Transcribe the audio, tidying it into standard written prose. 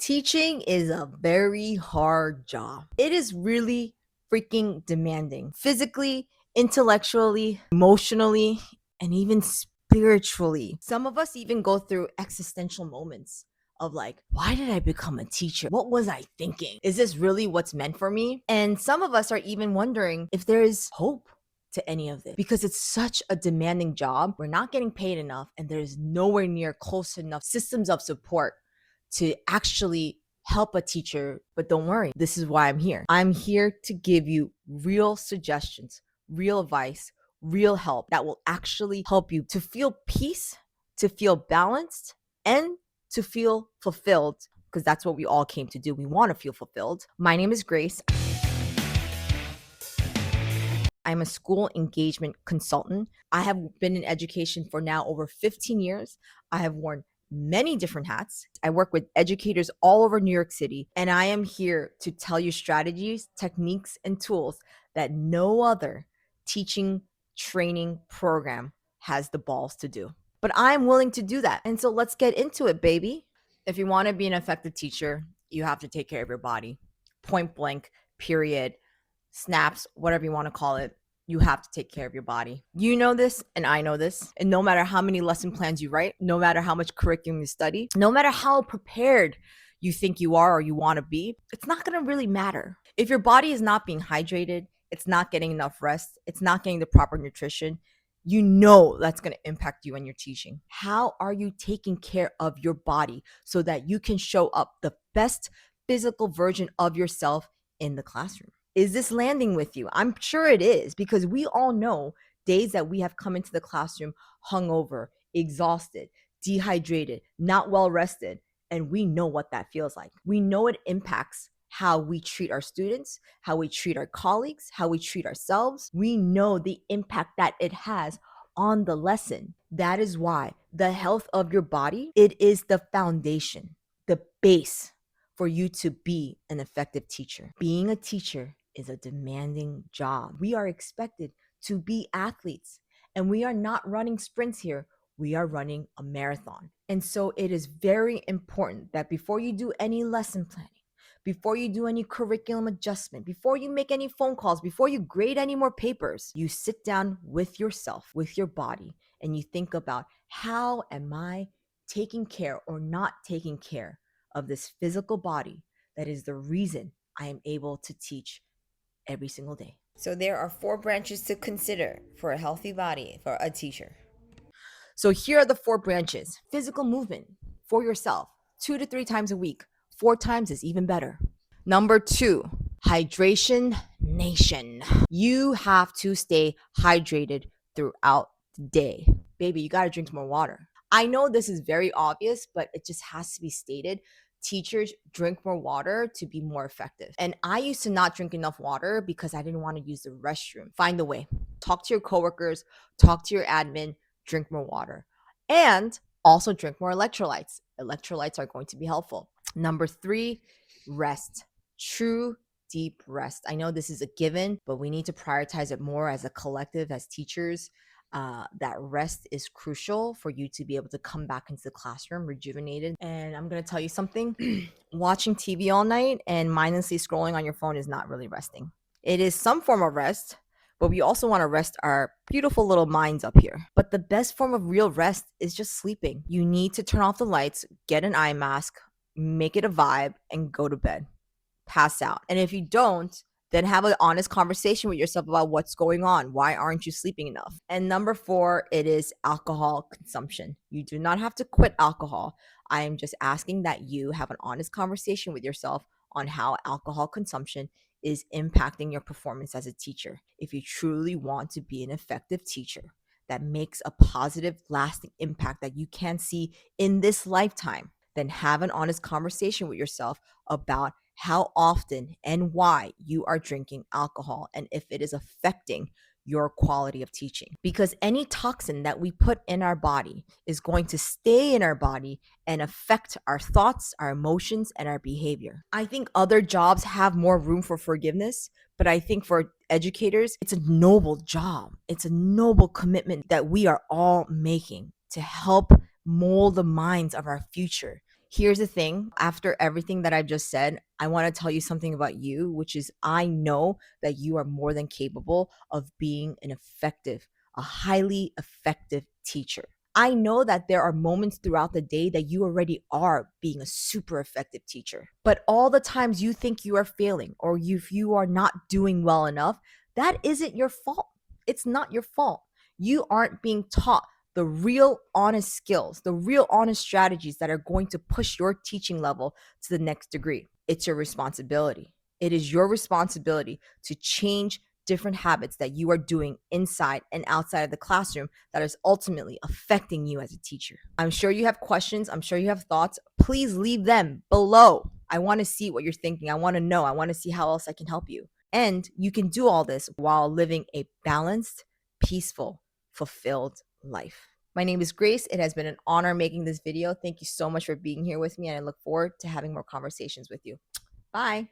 Teaching is a very hard job. It is really freaking demanding physically, intellectually, emotionally, and even spiritually. Some of us even go through existential moments of like, why did I become a teacher? What was I thinking? Is this really what's meant for me? And some of us are even wondering if there is hope to any of this because it's such a demanding job. We're not getting paid enough, and there's nowhere near close enough systems of support to actually help a teacher. But don't worry, this is why I'm here. I'm here to give you real suggestions, real advice, real help that will actually help you to feel peace, to feel balanced, and to feel fulfilled, because that's what we all came to do. We want to feel fulfilled. My name is Grace. I'm a school engagement consultant. I have been in education for now over 15 years. I have worn many different hats. I work with educators all over New York City, and I am here to tell you strategies, techniques, and tools that no other teaching training program has the balls to do. But I'm willing to do that. And so let's get into it, baby. If you want to be an effective teacher, you have to take care of your body. Point blank, period. Snaps, whatever you want to call it, you have to take care of your body. You know this, and I know this. And no matter how many lesson plans you write, no matter how much curriculum you study, no matter how prepared you think you are or you want to be, it's not going to really matter. If your body is not being hydrated, it's not getting enough rest, it's not getting the proper nutrition, you know that's going to impact you when you're teaching. How are you taking care of your body so that you can show up the best physical version of yourself in the classroom? Is this landing with you? I'm sure it is, because we all know days that we have come into the classroom hungover, exhausted, dehydrated, not well rested, and we know what that feels like. We know it impacts how we treat our students, how we treat our colleagues, how we treat ourselves. We know the impact that it has on the lesson. That is why the health of your body, it is the foundation, the base for you to be an effective teacher. Being a teacher is a demanding job. We are expected to be athletes, and we are not running sprints here. We are running a marathon. And so it is very important that before you do any lesson planning, before you do any curriculum adjustment, before you make any phone calls, before you grade any more papers, you sit down with yourself, with your body, and you think about, how am I taking care or not taking care of this physical body that is the reason I am able to teach every single day. So there are 4 branches to consider for a healthy body for a teacher. So here are the 4 branches. Physical movement for yourself, 2 to 3 times a week. 4 times is even better. Number 2, hydration nation. You have to stay hydrated throughout the day. Baby, you got to drink more water. I know this is very obvious, but it just has to be stated. Teachers, drink more water to be more effective. And I used to not drink enough water because I didn't want to use the restroom. Find a way. Talk to your coworkers, talk to your admin, drink more water. And also drink more electrolytes. Electrolytes are going to be helpful. Number 3, rest. True deep rest. I know this is a given, but we need to prioritize it more as a collective, as teachers. That rest is crucial for you to be able to come back into the classroom rejuvenated. And I'm going to tell you something. Watching TV all night and mindlessly scrolling on your phone is not really resting. It is some form of rest, but we also want to rest our beautiful little minds up here. But the best form of real rest is just sleeping. You need to turn off the lights, get an eye mask, make it a vibe, and go to bed. Pass out. And if you don't, then have an honest conversation with yourself about what's going on. Why aren't you sleeping enough? And number 4, it is alcohol consumption. You do not have to quit alcohol. I am just asking that you have an honest conversation with yourself on how alcohol consumption is impacting your performance as a teacher. If you truly want to be an effective teacher that makes a positive, lasting impact that you can see in this lifetime, then have an honest conversation with yourself about how often and why you are drinking alcohol and if it is affecting your quality of teaching. Because any toxin that we put in our body is going to stay in our body and affect our thoughts, our emotions, and our behavior. I think other jobs have more room for forgiveness, but I think for educators, it's a noble job. It's a noble commitment that we are all making to help mold the minds of our future. Here's the thing, after everything that I've just said, I want to tell you something about you, which is I know that you are more than capable of being a highly effective teacher. I know that there are moments throughout the day that you already are being a super effective teacher. But all the times you think you are failing or if you are not doing well enough, that isn't your fault. It's not your fault. You aren't being taught the real honest skills, the real honest strategies that are going to push your teaching level to the next degree. It's your responsibility. It is your responsibility to change different habits that you are doing inside and outside of the classroom that is ultimately affecting you as a teacher. I'm sure you have questions. I'm sure you have thoughts. Please leave them below. I want to see what you're thinking. I want to know. I want to see how else I can help you. And you can do all this while living a balanced, peaceful, fulfilled life. My name is Grace. It has been an honor making this video. Thank you so much for being here with me, and I look forward to having more conversations with you. Bye.